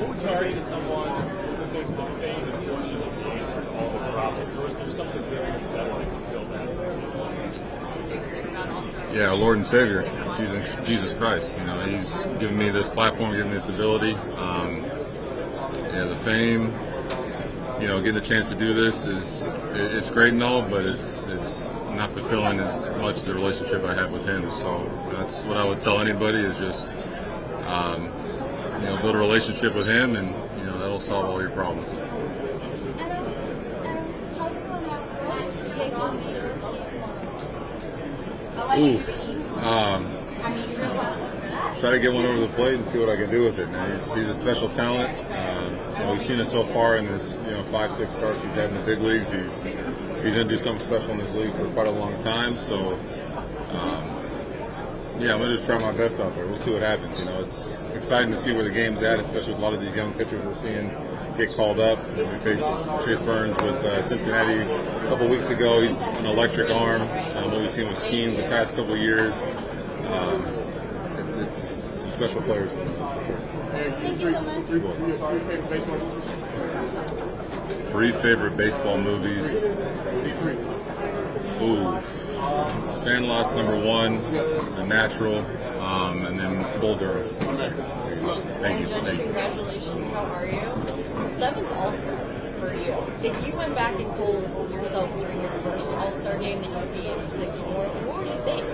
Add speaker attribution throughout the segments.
Speaker 1: What would you say to someone who thinks that fame and fortune is the answer to all the problems, or is there something bigger that will fulfill that?
Speaker 2: Yeah, our Lord and Savior, Jesus Christ. You know, He's given me this platform, given me this ability. The fame, you know, getting a chance to do this it's great and all, but it's not fulfilling as much as the relationship I have with Him. So that's what I would tell anybody is just, build a relationship with Him, and that'll solve all your problems. Oof. Try to get one over the plate and see what I can do with it. Now, he's a special talent. We've seen it so far in his 5-6 starts he's had in the big leagues. He's going to do something special in this league for quite a long time. So, I'm going to just try my best out there. We'll see what happens. It's exciting to see where the game's at, especially with a lot of these young pitchers we're seeing get called up. We faced Chase Burns with Cincinnati a couple weeks ago. He's an electric arm. What we've seen with Skeens the past couple of years. It's some special players for sure.
Speaker 3: Thank you so much.
Speaker 2: Three favorite baseball movies. Ooh. Sandlot's number one, The Natural, and then Bull Durham. Thank you.
Speaker 3: Judge, congratulations. How are you? 7th All-Star for you. If you went back and told yourself during your first All-Star game that you'd be in 6th, what would you think?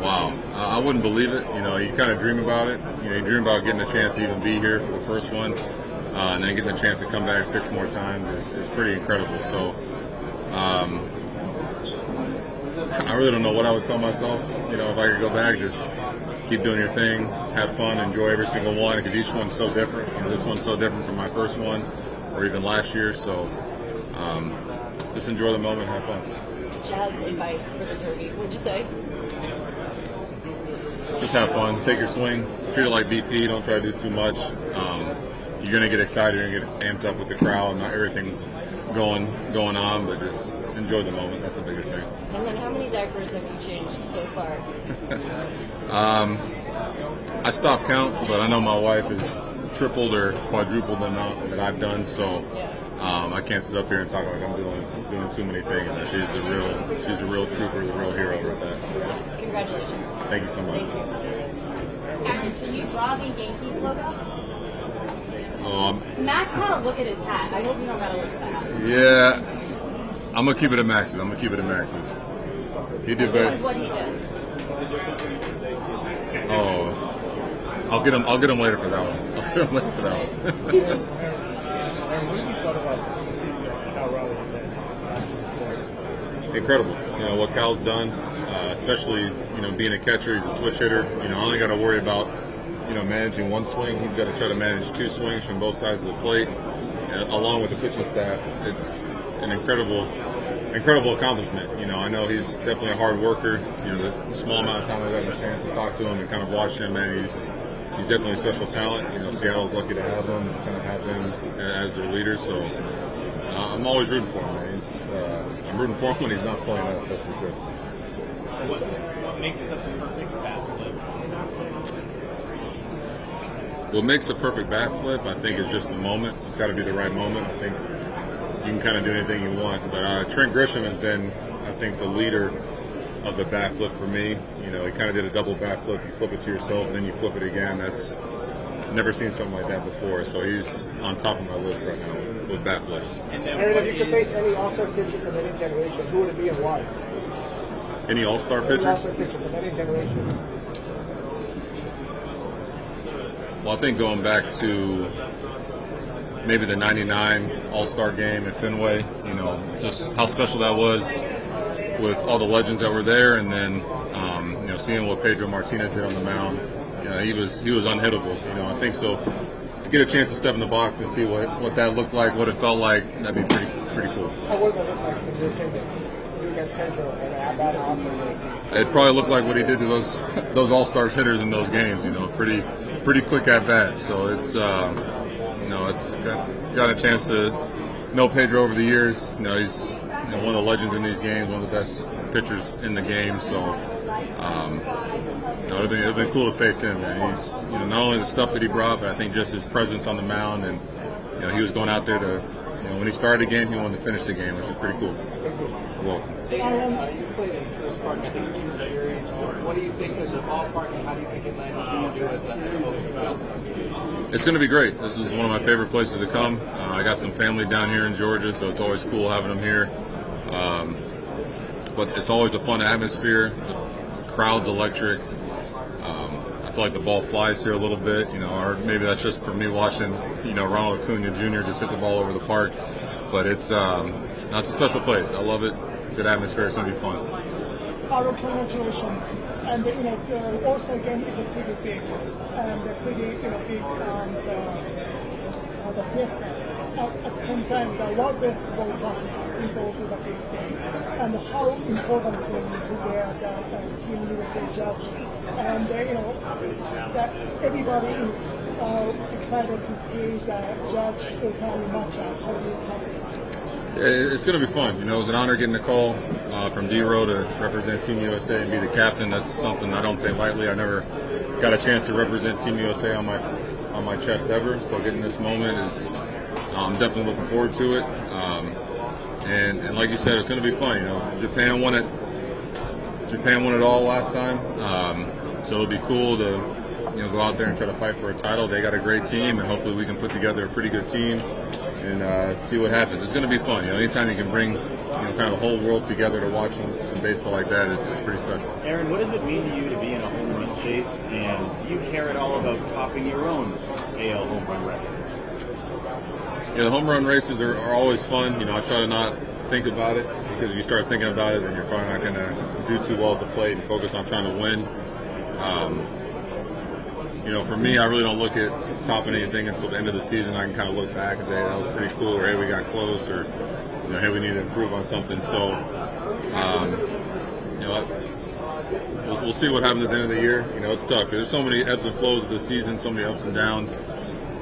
Speaker 2: Wow, I wouldn't believe it. You kind of dream about it. You dream about getting a chance to even be here for the first one, and then getting a chance to come back 6 more times is pretty incredible. So, I really don't know what I would tell myself. If I could go back, just keep doing your thing, have fun, enjoy every single one, because each one's so different. This one's so different from my first one, or even last year. So, just enjoy the moment, have fun.
Speaker 3: Jazz advice for the turkey, what'd you say?
Speaker 2: Just have fun, take your swing, treat it like BP, don't try to do too much. You're going to get excited, you're going to get amped up with the crowd, not everything going on, but just enjoy the moment. That's the biggest thing.
Speaker 3: And then how many diapers have you changed so far?
Speaker 2: I stopped count, but I know my wife has tripled or quadrupled the amount that I've done, so I can't sit up here and talk like I'm doing too many things. She's a real trooper, a real hero with that.
Speaker 3: Congratulations.
Speaker 2: Thank you so much.
Speaker 3: Aaron, can you draw the Yankees logo? Max had a look at his hat. I hope you don't got to look at that.
Speaker 2: Yeah, I'm gonna keep it at Max's. He did better.
Speaker 3: What he did.
Speaker 2: Oh, I'll get him later for that one.
Speaker 1: Aaron, what have you thought about the season that Cal Raleigh has had to this point?
Speaker 2: Incredible. What Cal's done, especially being a catcher. He's a switch hitter. I only got to worry about managing one swing. He's got to try to manage 2 swings from both sides of the plate, along with the pitching staff. It's an incredible accomplishment. I know he's definitely a hard worker. There's a small amount of time I've gotten a chance to talk to him and kind of watch him, and he's definitely a special talent. Seattle's lucky to have him, kind of have them as their leader. So I'm always rooting for him. Man. I'm rooting for him when he's not playing us. That's for sure.
Speaker 1: What makes the perfect bat flip?
Speaker 2: What makes a perfect bat flip, I think, is just the moment. It's got to be the right moment. I think you can kind of do anything you want. But Trent Grisham has been, I think, the leader of the bat flip for me. He kind of did a double bat flip. You flip it to yourself, and then you flip it again. That's never seen something like that before. So he's on top of my list right now with bat flips.
Speaker 4: Aaron, if you could face any All-Star pitcher from any generation, who would it be and why?
Speaker 2: Any All-Star pitcher?
Speaker 4: Any All-Star pitcher from any generation.
Speaker 2: Well, I think going back to maybe the '99 All-Star game at Fenway, just how special that was with all the legends that were there, and then seeing what Pedro Martinez did on the mound. He was unhittable. I think so. To get a chance to step in the box and see what that looked like, what it felt like, that'd be pretty cool.
Speaker 4: How would that look like in your opinion? You against Pedro and at that All-Star game?
Speaker 2: It probably looked like what he did to those All-Star hitters in those games. Pretty quick at bat. So it's it's got a chance to know Pedro over the years. He's one of the legends in these games, one of the best pitchers in the game. So It'd have been cool to face him, man. He's, not only the stuff that he brought, but I think just his presence on the mound, and he was going out there to, when he started the game, he wanted to finish the game, which is pretty cool. You're welcome.
Speaker 5: So you played in Truist Park, I think, 2 series. What do you think of the ballpark, and how do you think Atlanta's going to do as a host?
Speaker 2: It's going to be great. This is one of my favorite places to come. I got some family down here in Georgia, so it's always cool having them here. But it's always a fun atmosphere. The crowd's electric. I feel like the ball flies here a little bit, or maybe that's just for me watching, Ronald Acuna Jr. just hit the ball over the park. But it's a special place. I love it. Good atmosphere. It's going to be fun.
Speaker 6: Our congratulations. And the All-Star game is a pretty big, and pretty big the fiesta. At the same time, the World Baseball Classic is also the big thing. And how important for you to wear the Team USA jersey. And that everybody is excited to see the Judge Otani matchup. How do you think?
Speaker 2: It's going to be fun. It was an honor getting a call from D-Row to represent Team USA and be the captain. That's something I don't take lightly. I never got a chance to represent Team USA on my chest ever. So getting this moment is, I'm definitely looking forward to it. And like you said, it's going to be fun. Japan won it all last time. So it'll be cool to go out there and try to fight for a title. They got a great team, and hopefully we can put together a pretty good team and see what happens. It's going to be fun. Anytime you can bring kind of the whole world together to watch some baseball like that, it's pretty special.
Speaker 5: Aaron, what does it mean to you to be in a home run chase, and do you care at all about topping your own AL home run record?
Speaker 2: The home run races are always fun. I try to not think about it, because if you start thinking about it, then you're probably not going to do too well at the plate and focus on trying to win. For me, I really don't look at topping anything until the end of the season. I can kind of look back and say, hey, that was pretty cool, or hey, we got close, or hey, we need to improve on something. So, we'll see what happens at the end of the year. It's tough. There's so many ebbs and flows of the season, so many ups and downs.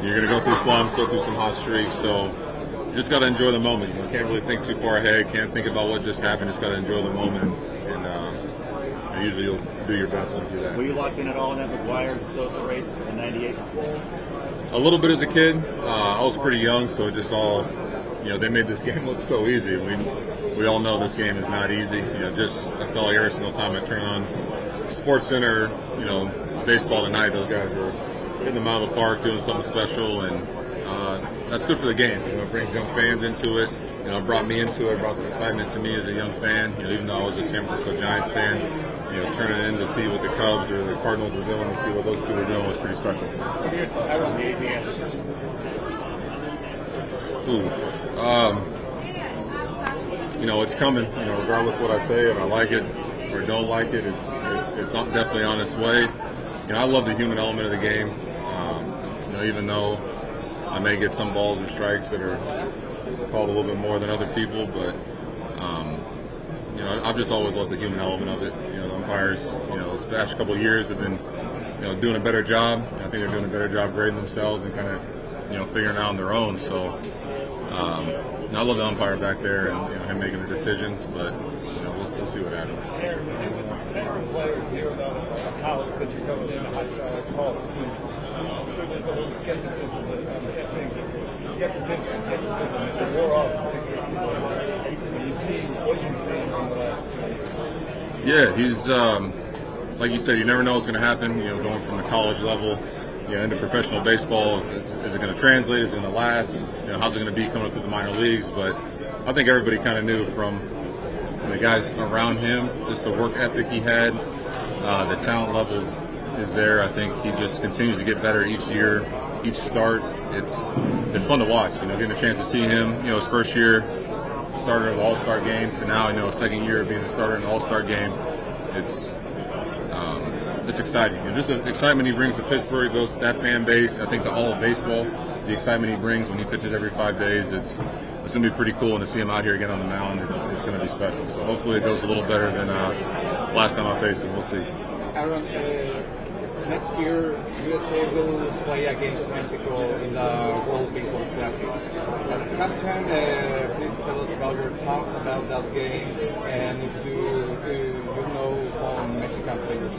Speaker 2: You're going to go through slumps, go through some hot streaks. So you just got to enjoy the moment. You can't really think too far ahead. Can't think about what just happened. Just got to enjoy the moment. And usually you'll do your best when you do that.
Speaker 5: Were you locked in at all in that McGuire-Sosa race in '98?
Speaker 2: A little bit as a kid. I was pretty young, so it just all, they made this game look so easy. We all know this game is not easy. Just I felt like every single time I turn on Sports Center, baseball tonight, those guys were hitting them out of the park, doing something special, and that's good for the game. It brings young fans into it. It brought me into it. Brought some excitement to me as a young fan. Even though I was a San Francisco Giants fan, turning in to see what the Cubs or the Cardinals were doing, and see what those two were doing was pretty special. It's coming. Regardless of what I say, if I like it or don't like it, it's definitely on its way. I love the human element of the game. Even though I may get some balls and strikes that are called a little bit more than other people, but I've just always loved the human element of it. The umpires, this past couple of years have been, doing a better job. I think they're doing a better job grading themselves and kind of, figuring it out on their own. So I love the umpire back there and him making the decisions, but we'll see what happens.
Speaker 1: Veteran players here about a college pitcher coming in a hot call scheme. I'm sure there's a little skepticism, but I'm guessing skepticism is more off. You've seen what you've seen in the last 2 years.
Speaker 2: Yeah, he's like you said, you never know what's going to happen. Going from the college level, into professional baseball, is it going to translate? Is it going to last? How's it going to be coming up through the minor leagues? But I think everybody kind of knew from the guys around him, just the work ethic he had, the talent level is there. I think he just continues to get better each year, each start. It's fun to watch. Getting a chance to see him. His first year starter of the All-Star game to now, second year of being the starter in the All-Star game. It's exciting. Just the excitement he brings to Pittsburgh, that fan base. I think to all of baseball, the excitement he brings when he pitches every 5 days. It's going to be pretty cool, and to see him out here again on the mound, it's going to be special. So hopefully it goes a little better than last time I faced him. We'll see.
Speaker 5: Aaron, next year USA will play against Mexico in the World Baseball Classic. As captain, please tell us about your thoughts about that game, and if you know some Mexican players.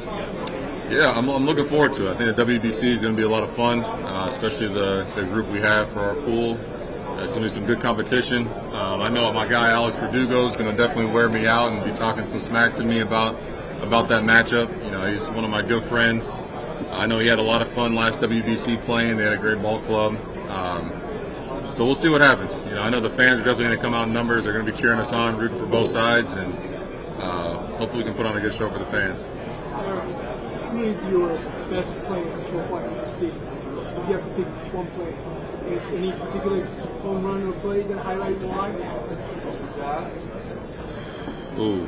Speaker 2: Yeah, I'm looking forward to it. I think the WBC is going to be a lot of fun, especially the group we have for our pool. It's going to be some good competition. I know my guy Alex Verdugo is going to definitely wear me out and be talking some smack to me about that matchup. You know, he's one of my good friends. I know he had a lot of fun last WBC playing. They had a great ball club. So we'll see what happens. You know, I know the fans are definitely going to come out in numbers. They're going to be cheering us on, rooting for both sides, and hopefully we can put on a good show for the fans.
Speaker 6: Who is your best player so far this season? If you have to pick one player, any particular home run or play that highlight why?
Speaker 2: Ooh.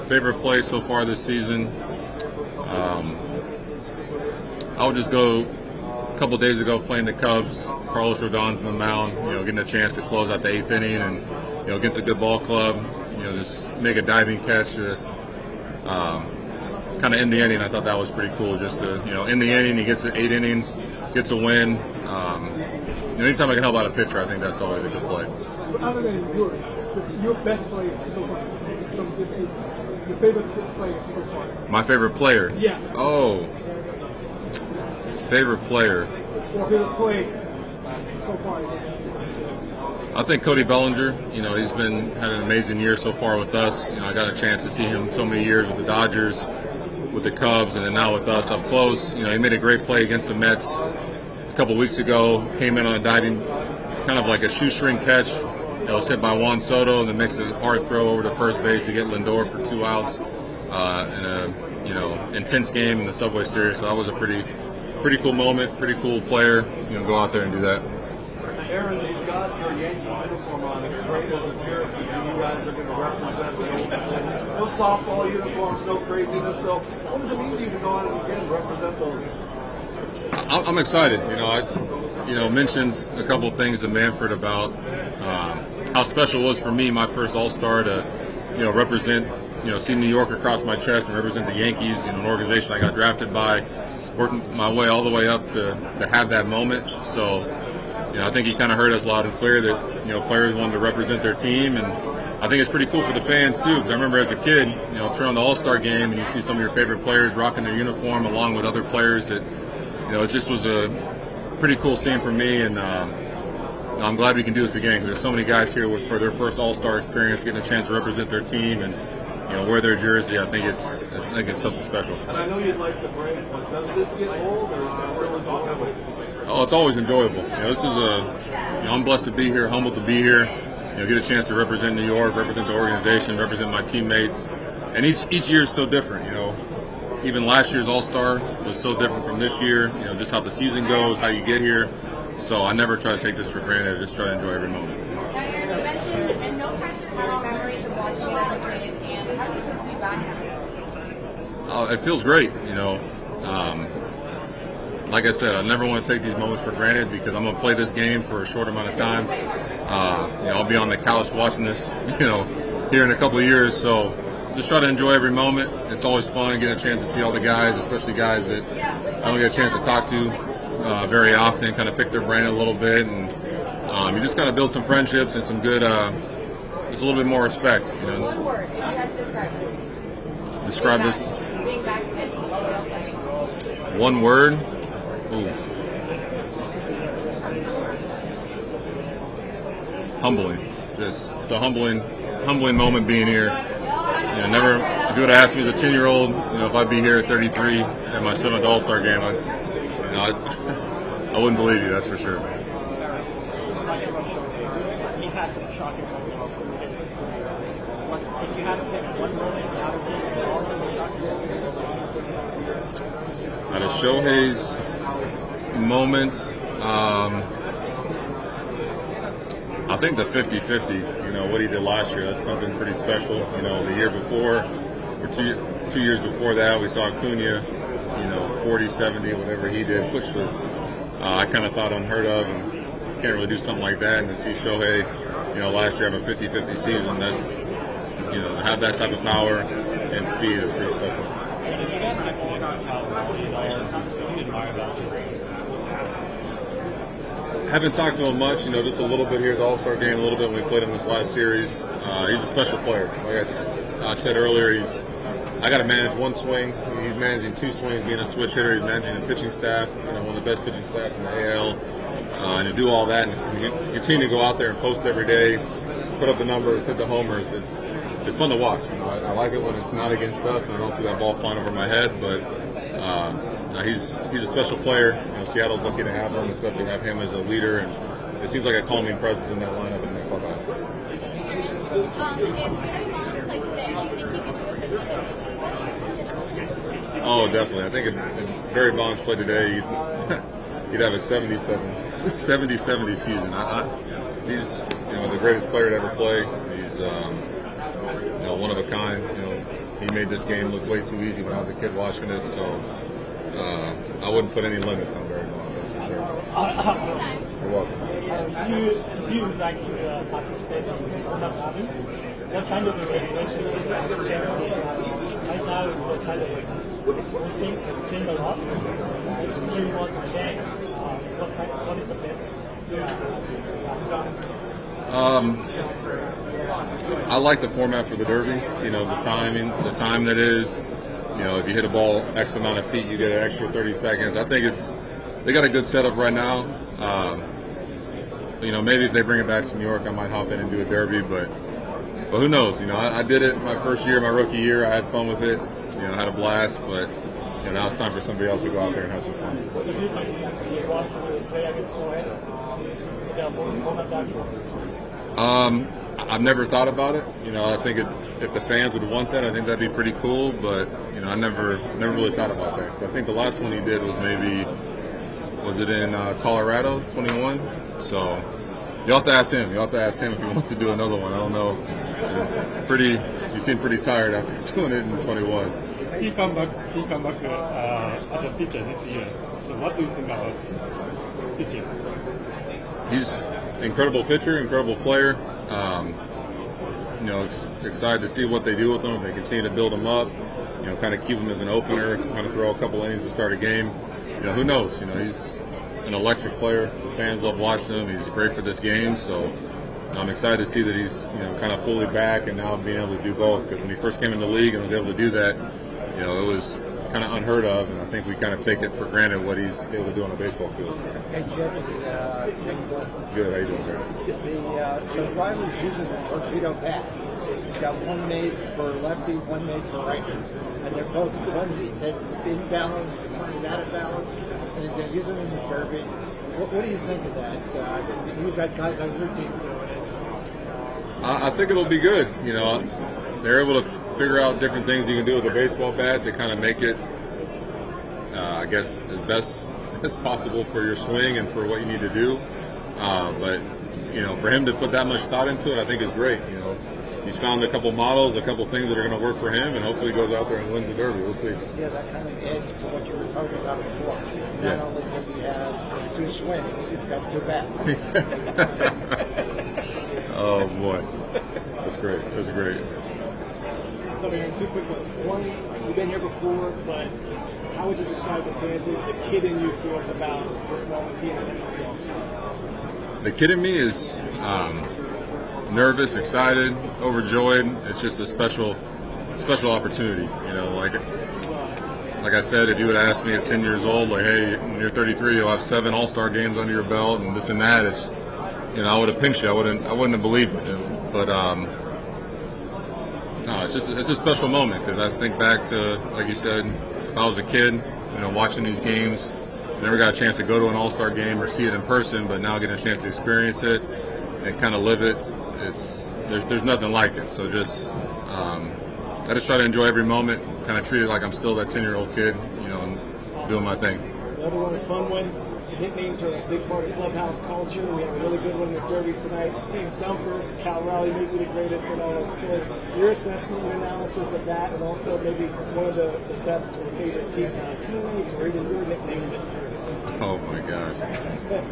Speaker 2: Favorite play so far this season? I would just go a couple days ago playing the Cubs. Carlos Rodon's on the mound, you know, getting a chance to close out the 8th inning and, you know, against a good ball club, you know, just make a diving catch to kind of end the inning. I thought that was pretty cool just to, you know, end the inning. He gets 8 innings, gets a win. You know, anytime I can help out a pitcher, I think that's always a good play.
Speaker 6: But other than your best player so far from this season, your favorite player so far?
Speaker 2: My favorite player?
Speaker 6: Yeah.
Speaker 2: Oh. Favorite player?
Speaker 6: Or favorite play so far?
Speaker 2: I think Cody Bellinger, you know, he's had an amazing year so far with us. You know, I got a chance to see him so many years with the Dodgers, with the Cubs, and then now with us up close. You know, he made a great play against the Mets a couple weeks ago, came in on a diving, kind of like a shoestring catch. It was hit by Juan Soto, and then makes a hard throw over to first base to get Lindor for 2 outs in a, you know, intense game in the Subway Series. So that was a pretty cool moment, pretty cool player. You know, go out there and do that.
Speaker 7: Aaron, they've got your Yankee uniform on. It's great as a purist to see you guys are going to represent the old school. No softball uniforms, no craziness. So what does it mean to you to go out and again represent those?
Speaker 2: I'm excited. You know, I mentioned a couple of things to Manfred about how special it was for me, my first All-Star, to, you know, represent, you know, see New York across my chest and represent the Yankees, you know, an organization I got drafted by, working my way all the way up to have that moment. So, you know, I think he kind of heard us loud and clear that, you know, players wanted to represent their team, and I think it's pretty cool for the fans too. Because I remember as a kid, you know, turn on the All-Star game and you see some of your favorite players rocking their uniform along with other players. That, you know, it just was a pretty cool scene for me, and I'm glad we can do this again because there's so many guys here for their first All-Star experience, getting a chance to represent their team and, you know, wear their jersey. I think it's something special.
Speaker 7: And I know you'd like the break, but does this get old, or is it still enjoyable?
Speaker 2: Oh, it's always enjoyable. You know, this is you know, I'm blessed to be here, humbled to be here. You know, get a chance to represent New York, represent the organization, represent my teammates, and each year is so different. You know, even last year's All-Star was so different from this year. You know, just how the season goes, how you get here. So I never try to take this for granted. I just try to enjoy every moment.
Speaker 3: Now, Aaron, you mentioned and no pressure having memories of watching it as a kid, and how does it feel to be back now?
Speaker 2: It feels great. You know, like I said, I never want to take these moments for granted because I'm going to play this game for a short amount of time. You know, I'll be on the couch watching this, you know, here in a couple of years. So just try to enjoy every moment. It's always fun getting a chance to see all the guys, especially guys that I don't get a chance to talk to very often, kind of pick their brain a little bit. And you just kind of build some friendships and some good, just a little bit more respect. You know.
Speaker 3: One word, if you had to describe it.
Speaker 2: Describe this.
Speaker 3: Being back in the All-Star game.
Speaker 2: One word. Ooh. Humbling. Just it's a humbling moment being here. You know, never. If you would have asked me as a 10-year-old, you know, if I'd be here at 33 at my 7th All-Star game, I wouldn't believe you. That's for sure.
Speaker 4: He's had some shocking moments through his. If you had to pick one moment out of all those shocking moments.
Speaker 2: Out of Shohei's moments, I think the 50-50, you know, what he did last year, that's something pretty special. You know, the year before, or two years before that, we saw Acuna, you know, 40-70, whatever he did, which was, I kind of thought unheard of, and can't really do something like that. And to see Shohei, you know, last year have a 50-50 season, that's, you know, to have that type of power and speed is pretty special. Haven't talked to him much, you know, just a little bit here at the All-Star game, a little bit when we played him this last series. He's a special player. Like I said earlier, he's I got to manage one swing. He's managing two swings, being a switch hitter. He's managing the pitching staff, one of the best pitching staffs in the AL. And to do all that and to continue to go out there and post every day, put up the numbers, hit the homers, it's fun to watch. I like it when it's not against us and I don't see that ball flying over my head. But he's a special player. Seattle's lucky to have him, especially have him as a leader. And it seems like a calming presence in that lineup in that clubhouse. Oh, definitely. I think if Barry Bonds played today, he'd have a 70-70 season. He's the greatest player to ever play. He's one of a kind. He made this game look way too easy when I was a kid watching this. So I wouldn't put any limits on Barry Bonds, that's for sure. You're welcome.
Speaker 6: You like to participate in the World Cup? What kind of a regulation is that? Right now, it's kind of it's seeing a lot. It's really want to change. What is the best?
Speaker 2: I like the format for the Derby. The time that is. If you hit a ball X amount of feet, you get an extra 30 seconds. I think they got a good setup right now. Maybe if they bring it back to New York, I might hop in and do a Derby, but who knows? I did it my first year, my rookie year. I had fun with it. I had a blast, but now it's time for somebody else to go out there and have some fun. I've never thought about it. I think if the fans would want that, I think that'd be pretty cool. But I never really thought about that. Because I think the last one he did was it in Colorado, 21. So you'll have to ask him. You'll have to ask him if he wants to do another one. I don't know. You seem pretty tired after doing it in 21.
Speaker 1: He come back as a pitcher this year. So what do you think about pitching?
Speaker 2: He's an incredible pitcher, incredible player. Excited to see what they do with him. If they continue to build him up, kind of keep him as an opener, kind of throw a couple innings to start a game. Who knows? He's an electric player. The fans love watching him. He's great for this game. So I'm excited to see that he's kind of fully back and now being able to do both. Because when he first came in the league and was able to do that, it was kind of unheard of. And I think we kind of take it for granted what he's able to do on a baseball field.
Speaker 8: Hey, Jim,
Speaker 2: Good. How you doing, Barry?
Speaker 8: So Riley's using the torpedo bat. He's got one made for lefty, one made for righty. And they're both, he said it's in balance, and one is out of balance, and he's going to use them in the Derby. What do you think of that? You've got guys on your team doing it.
Speaker 2: I think it'll be good. They're able to figure out different things you can do with the baseball bats that kind of make it, I guess, as best as possible for your swing and for what you need to do. But for him to put that much thought into it, I think is great. He's found a couple models, a couple things that are going to work for him, and hopefully goes out there and wins the Derby. We'll see.
Speaker 8: Yeah, that kind of adds to what you were talking about before. Not only does he have two swings, he's got two bats.
Speaker 2: Oh boy, that's great. That's great.
Speaker 4: So, two quick ones. One, you've been here before, but how would you describe the fans, what the kid in you feels about this moment being in the
Speaker 2: The kid in me is nervous, excited, overjoyed. It's just a special opportunity. Like I said, if you would ask me at 10 years old, like, hey, when you're 33, you'll have 7 All-Star games under your belt and this and that. It's, I would have pinched you. I wouldn't have believed it. But no, it's a special moment because I think back to, like you said, if I was a kid, watching these games, never got a chance to go to an All-Star game or see it in person, but now getting a chance to experience it and kind of live it. There's nothing like it. So I just try to enjoy every moment, kind of treat it like I'm still that 10-year-old kid, and doing my thing.
Speaker 4: Another one, a fun one. Nicknames are a big part of clubhouse culture. We have a really good one with Derby tonight. Dumper, Cal Raleigh, maybe the greatest in all of sports. Your assessment and analysis of that, and also maybe one of the best or favorite teammates, or even your nickname.
Speaker 2: Oh my God!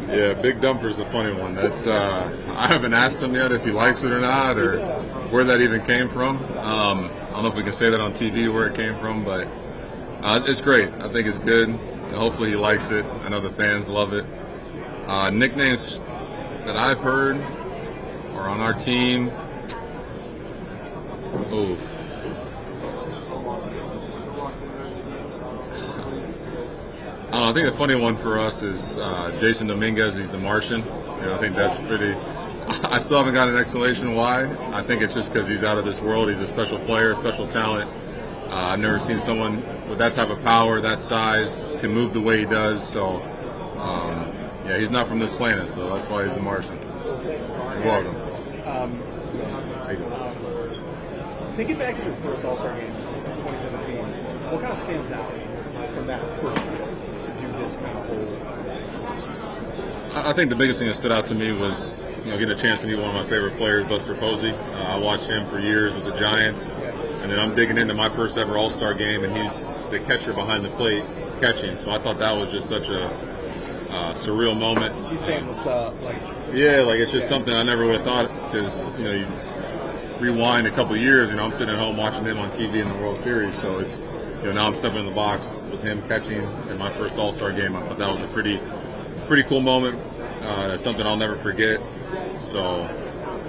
Speaker 2: Yeah, Big Dumper's a funny one. That's I haven't asked him yet if he likes it or not, or where that even came from. I don't know if we can say that on TV where it came from, but it's great. I think it's good. Hopefully he likes it. I know the fans love it. Nicknames that I've heard are on our team. Oof. I think the funny one for us is Jason Dominguez. He's the Martian. I think that's pretty. I still haven't got an explanation why. I think it's just because he's out of this world. He's a special player, special talent. I've never seen someone with that type of power, that size, can move the way he does. So, yeah, he's not from this planet, so that's why he's the Martian. You're welcome.
Speaker 9: Thinking back to your first All-Star game, 2017, what kind of stands out from that first year to do this kind of whole?
Speaker 2: I think the biggest thing that stood out to me was, getting a chance to meet one of my favorite players, Buster Posey. I watched him for years with the Giants, and then I'm digging into my first ever All-Star game, and he's the catcher behind the plate catching. So I thought that was just such a surreal moment.
Speaker 9: He's saying what's up,
Speaker 2: yeah, it's just something I never would have thought, because you rewind a couple of years, I'm sitting at home watching him on TV in the World Series, so it's now I'm stepping in the box with him catching in my first All-Star game. I thought that was a pretty cool moment. That's something I'll never forget. So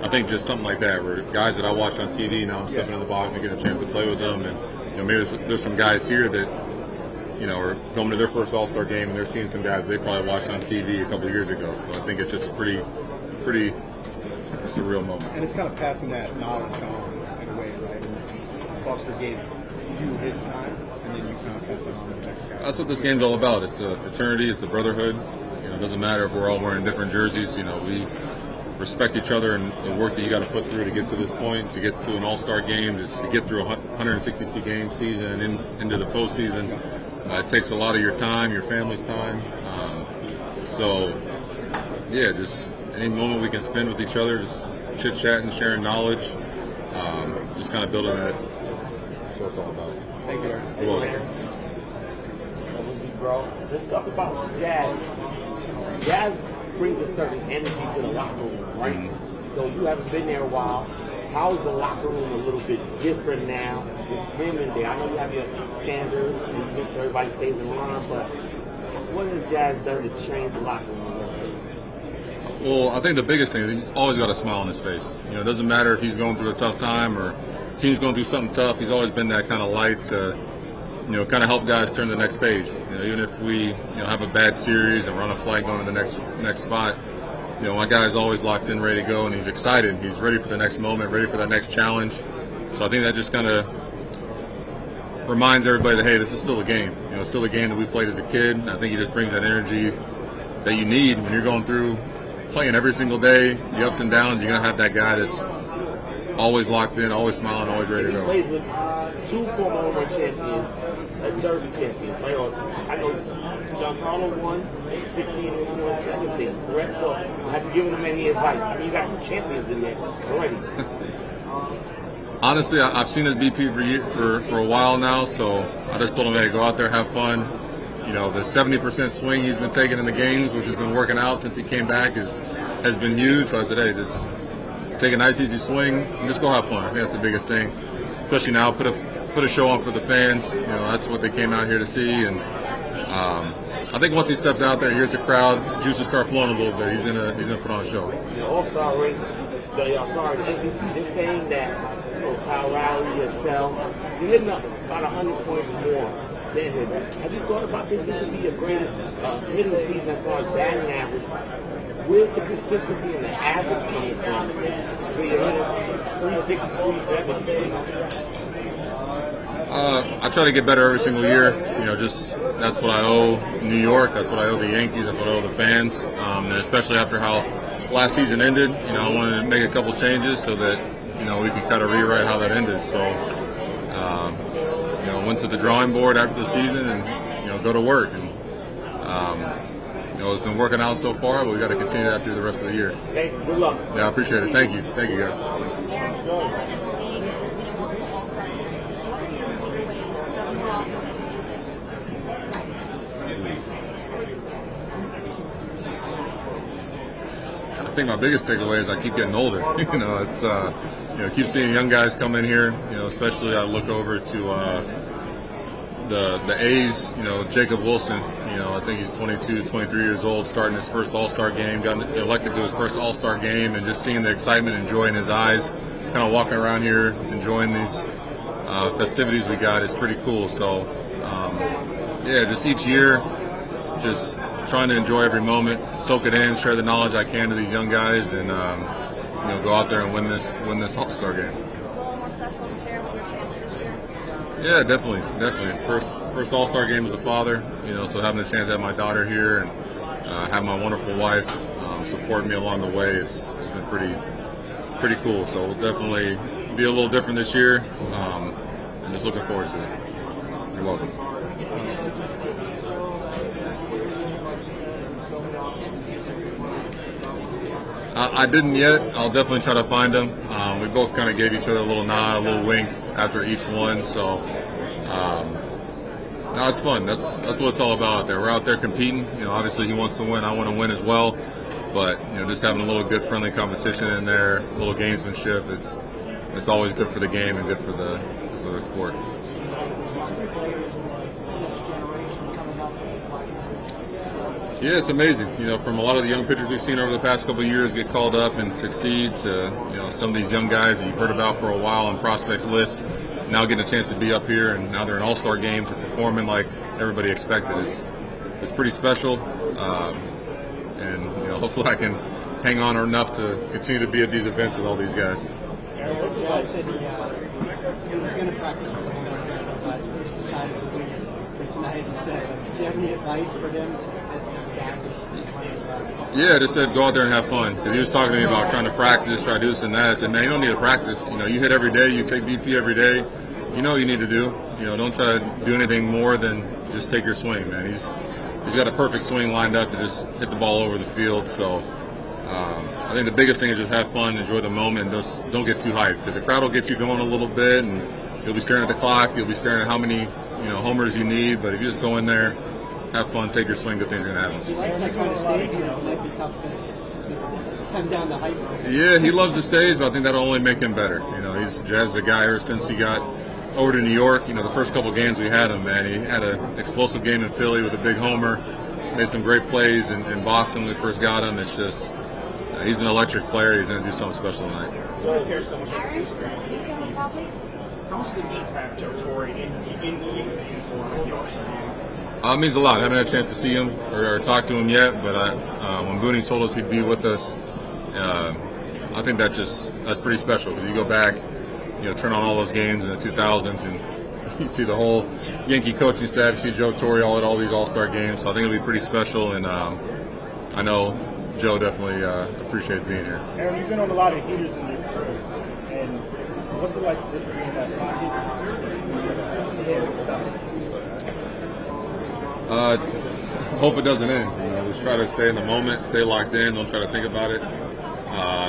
Speaker 2: I think just something like that, where guys that I watched on TV, now I'm stepping in the box and getting a chance to play with them, and maybe there's some guys here that are going to their first All-Star game and they're seeing some guys they probably watched on TV a couple of years ago. So I think it's just a pretty surreal moment.
Speaker 9: And it's kind of passing that knowledge on in a way, right? And Buster gave you his time, and then you kind of pass it on to the next guy.
Speaker 2: That's what this game's all about. It's a fraternity. It's a brotherhood. It doesn't matter if we're all wearing different jerseys. We respect each other and the work that you got to put through to get to this point, to get to an All-Star game, just to get through a 162 game season and into the postseason. It takes a lot of your time, your family's time. So, yeah, just any moment we can spend with each other, just chit-chatting, sharing knowledge, just kind of building that. That's what it's all about.
Speaker 9: Thank you, Aaron.
Speaker 2: You're welcome.
Speaker 10: Bro, let's talk about Jazz. Jazz brings a certain energy to the locker room, right?
Speaker 2: Mm-hmm.
Speaker 10: So you haven't been there a while. How is the locker room a little bit different now with him in there? I know you have your standards and you make sure everybody stays in line, but what has Jazz done to change the locker room a little bit?
Speaker 2: Well, I think the biggest thing is he's always got a smile on his face. It doesn't matter if he's going through a tough time or the team's going through something tough. He's always been that kind of light to, kind of help guys turn to the next page. Even if we, have a bad series and run a flight going to the next spot, my guy's always locked in, ready to go, and he's excited. He's ready for the next moment, ready for that next challenge. So I think that just kind of reminds everybody that, hey, this is still a game. It's still a game that we played as a kid. I think he just brings that energy that you need when you're going through playing every single day, the ups and downs. You're going to have that guy that's always locked in, always smiling, always ready to go.
Speaker 10: He plays with two former home run champions, a derby champion. I know Giancarlo won 16 and he won 17, correct? So have you given him any advice? I mean, you got two champions in there already.
Speaker 2: Honestly, I've seen his BP for a while now, so I just told him, hey, go out there, have fun. The 70% swing he's been taking in the games, which has been working out since he came back, has been huge. So I said, hey, just take a nice, easy swing and just go have fun. I think that's the biggest thing. Especially now, put a show on for the fans. That's what they came out here to see. And I think once he steps out there, here's the crowd, juices start flowing a little bit. He's gonna put on a show.
Speaker 10: The All-Star race, they're saying that Cal Raleigh, yourself, you're hitting up about 100 points more than him. Have you thought about this? This would be your greatest hitting season as far as batting average. Where's the consistency and the average coming from? Where you're hitting 360, 370.
Speaker 2: I try to get better every single year. Just that's what I owe New York. That's what I owe the Yankees. That's what I owe the fans. And especially after how last season ended, I wanted to make a couple changes so that we could kind of rewrite how that ended. So went to the drawing board after the season and go to work. And it's been working out so far, but we got to continue that through the rest of the year.
Speaker 10: Okay, good luck.
Speaker 2: Yeah, I appreciate it. Thank you, guys. I think my biggest takeaway is I keep getting older. It's keep seeing young guys come in here. Especially I look over to the A's. Jacob Wilson. I think he's 22, 23 years old, starting his first All-Star game. Got elected to his first All-Star game, and just seeing the excitement and joy in his eyes. Kind of walking around here, enjoying these festivities we got is pretty cool. So just each year, just trying to enjoy every moment, soak it in, share the knowledge I can to these young guys, and go out there and win this All-Star game.
Speaker 3: A little more special to share with your family this year?
Speaker 2: Yeah, definitely. First All-Star game as a father, so having the chance to have my daughter here and have my wonderful wife support me along the way, it's been pretty cool. So we'll definitely be a little different this year, and just looking forward to it. You're welcome. I didn't yet. I'll definitely try to find them. We both kind of gave each other a little nod, a little wink after each one. So no, it's fun. That's what it's all about out there. We're out there competing. Obviously he wants to win. I want to win as well. But just having a little good friendly competition in there, a little gamesmanship. It's always good for the game and good for the sport. Yeah, it's amazing. From a lot of the young pitchers we've seen over the past couple of years get called up and succeed to, some of these young guys that you've heard about for a while on prospects lists, now getting a chance to be up here, and now they're in All-Star games and performing like everybody expected. It's pretty special, and hopefully I can hang on enough to continue to be at these events with all these guys.
Speaker 4: Aaron, what's the guy said he was going to practice for the home run, but decided to win for tonight instead. Do you have any advice for him as a dad?
Speaker 2: Yeah, I just said go out there and have fun. Because he was talking to me about trying to practice, try to do this and that. I said, man, you don't need to practice. You hit every day, you take BP every day. You know what you need to do. Don't try to do anything more than just take your swing, man. He's got a perfect swing lined up to just hit the ball over the field. So I think the biggest thing is just have fun, enjoy the moment, and just don't get too hyped. Because the crowd will get you going a little bit, and you'll be staring at the clock. You'll be staring at how many homers you need. But if you just go in there, have fun, take your swing, good things are going to happen.
Speaker 4: He likes that kind of stage, it might be tough to come down the hype.
Speaker 2: Yeah, he loves the stage, but I think that'll only make him better. Jazz is a guy ever since he got over to New York. The first couple games we had him, man, he had an explosive game in Philly with a big homer, made some great plays in Boston when we first got him. It's just, he's an electric player. He's going to do something special tonight.
Speaker 11: How much did the impact of Torrey in the uniform of York Yankees?
Speaker 2: It means a lot. I haven't had a chance to see him or talk to him yet, but when Booney told us he'd be with us, I think that's pretty special, because you go back, turn on all those games in the 2000s, and you see the whole Yankee coaching staff, you see Joe Torre all at all these All-Star games, so I think it'll be pretty special, and I know Joe definitely appreciates being here.
Speaker 11: Aaron, you've been on a lot of heaters in your career, and what's it like to just be in that pocket and just hit stuff?
Speaker 2: Hope it doesn't end. Just try to stay in the moment, stay locked in, don't try to think about it,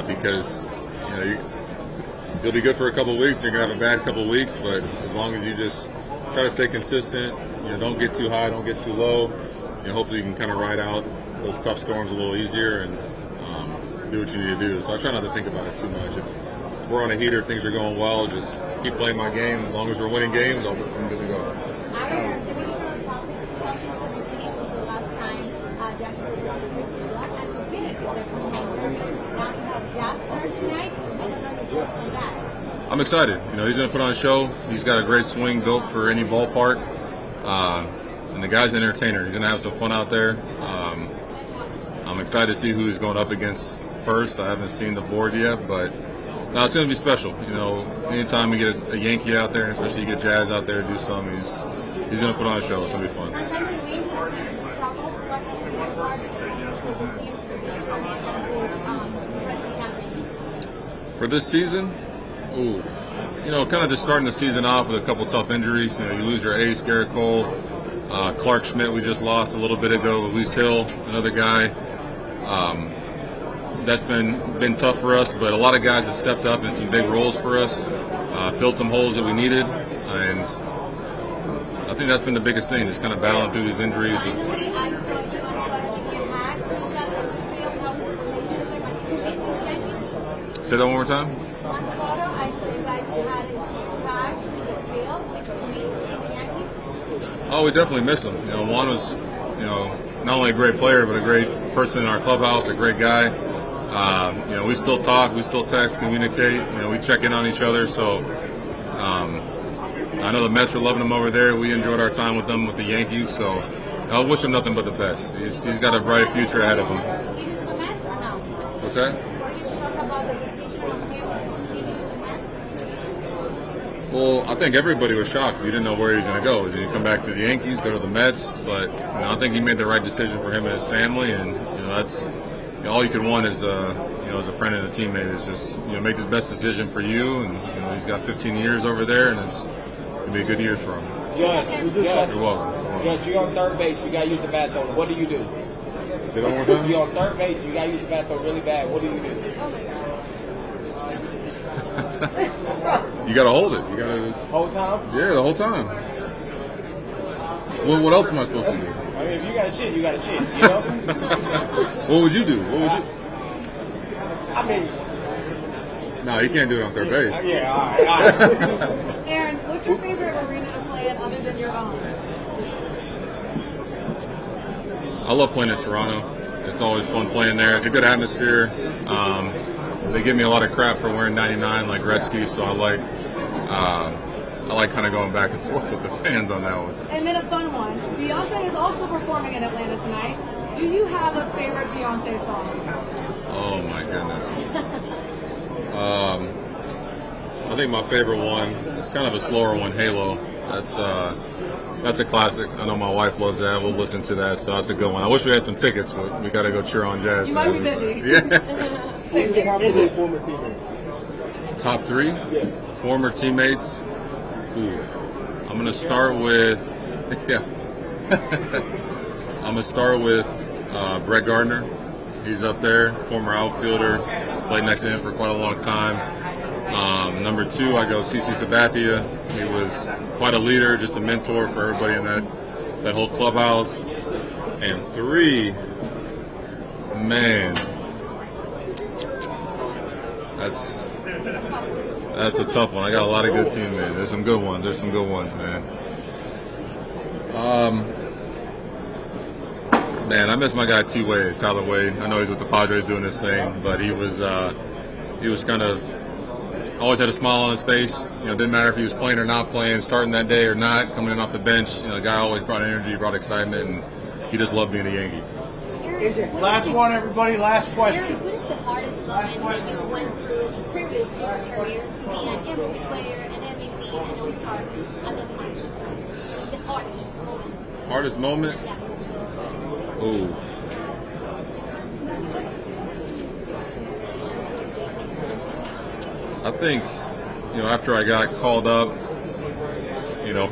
Speaker 2: because you'll be good for a couple of weeks. You're gonna have a bad couple of weeks, but as long as you just try to stay consistent, don't get too high, don't get too low. Hopefully you can kind of ride out those tough storms a little easier and do what you need to do. So I try not to think about it too much. If we're on a heater, things are going well, just keep playing my game. As long as we're winning games, I'm good to go. I'm excited. He's going to put on a show. He's got a great swing built for any ballpark. And the guy's an entertainer. He's going to have some fun out there. I'm excited to see who he's going up against first. I haven't seen the board yet, but no, it's going to be special. Anytime we get a Yankee out there, especially you get Jazz out there to do something, he's going to put on a show. It's going to be fun. For this season, kind of just starting the season off with a couple tough injuries. You lose your ace, Garrett Cole, Clark Schmidt. We just lost a little bit ago. Luis Hill, another guy. That's been tough for us, but a lot of guys have stepped up in some big roles for us, filled some holes that we needed, and I think that's been the biggest thing, just kind of battling through these injuries. Say that one more time.
Speaker 3: On Soto, I saw you guys had a tag to the field, like the Yankees.
Speaker 2: Oh, we definitely miss him. Juan was, not only a great player, but a great person in our clubhouse, a great guy. We still talk, we still text, communicate. We check in on each other. So I know the Mets are loving him over there. We enjoyed our time with them with the Yankees. So I wish him nothing but the best. He's got a bright future ahead of him.
Speaker 3: Leaving the Mets or no?
Speaker 2: What's that?
Speaker 3: Were you shocked about the decision of him leaving the Mets?
Speaker 2: Well, I think everybody was shocked. You didn't know where he was going to go. Was he going to come back to the Yankees, go to the Mets? But I think he made the right decision for him and his family, and that's all you can want as as a friend and a teammate is just make the best decision for you. And he's got 15 years over there, and it's going to be good years for him.
Speaker 10: Judge,
Speaker 2: You're welcome.
Speaker 10: Judge, you're on third base. You got to use the bathroom. What do you do?
Speaker 2: Say that one more time.
Speaker 10: You're on third base. You got to use the bathroom really bad. What do you do?
Speaker 2: You got to hold it. You got to just
Speaker 10: Whole time?
Speaker 2: Yeah, the whole time. What else am I supposed to do?
Speaker 10: I mean, if you got to shit, you got to shit. You know?
Speaker 2: What would you do? What would you?
Speaker 10: I mean,
Speaker 2: No, you can't do it on third base.
Speaker 10: yeah, all right.
Speaker 12: Aaron, what's your favorite arena to play in other than your own?
Speaker 2: I love playing in Toronto. It's always fun playing there. It's a good atmosphere. They give me a lot of crap for wearing 99 like Gretzky, so I like kind of going back and forth with the fans on that one.
Speaker 12: And then a fun one. Beyonce is also performing in Atlanta tonight. Do you have a favorite Beyonce song?
Speaker 2: Oh my goodness. I think my favorite one is kind of a slower one, Halo. That's a classic. I know my wife loves that. We'll listen to that, so that's a good one. I wish we had some tickets, but we got to go cheer on Jazz.
Speaker 12: You might be busy.
Speaker 2: Yeah.
Speaker 9: Who's your top three former teammates?
Speaker 2: Top three?
Speaker 9: Yeah.
Speaker 2: Former teammates? Oof. I'm going to start with, I'm going to start with Brett Gardner. He's up there, former outfielder. Played next to him for quite a long time. Number two, I go CC Sabathia. He was quite a leader, just a mentor for everybody in that whole clubhouse. And three, man, that's a tough one. I got a lot of good teammates. There's some good ones. Man. Man, I miss my guy T-Wade, Tyler Wade. I know he's with the Padres doing this thing, but he was kind of always had a smile on his face. Didn't matter if he was playing or not playing, starting that day or not, coming in off the bench. The guy always brought energy, brought excitement, and he just loved being a Yankee.
Speaker 11: Last one, everybody. Last question.
Speaker 3: Aaron, what is the hardest moment that you went through previous in your career to be an MVP player, an MVP, and an All-Star at this time? The hardest moment.
Speaker 2: Hardest moment?
Speaker 3: Yeah.
Speaker 2: Ooh. I think, after I got called up,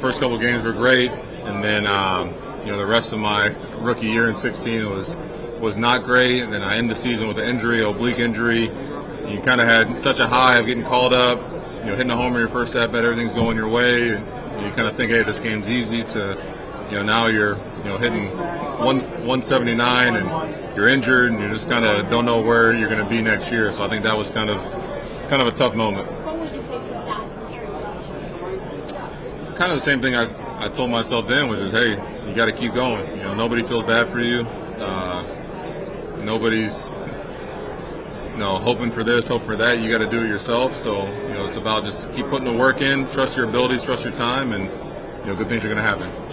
Speaker 2: first couple games were great, and then, the rest of my rookie year in 16 was not great, and then I ended the season with an injury, oblique injury. You kind of had such a high of getting called up, hitting a homer your first at bat, everything's going your way, and you kind of think, hey, this game's easy, to, now you're, hitting 179 and you're injured, and you just kind of don't know where you're going to be next year. So I think that was kind of a tough moment.
Speaker 3: What would you say to that, Aaron Judge?
Speaker 2: Kind of the same thing I told myself then, which is, hey, you got to keep going. Nobody feels bad for you. Nobody's hoping for this, hoping for that. You got to do it yourself. So it's about just keep putting the work in, trust your abilities, trust your time, and good things are going to happen.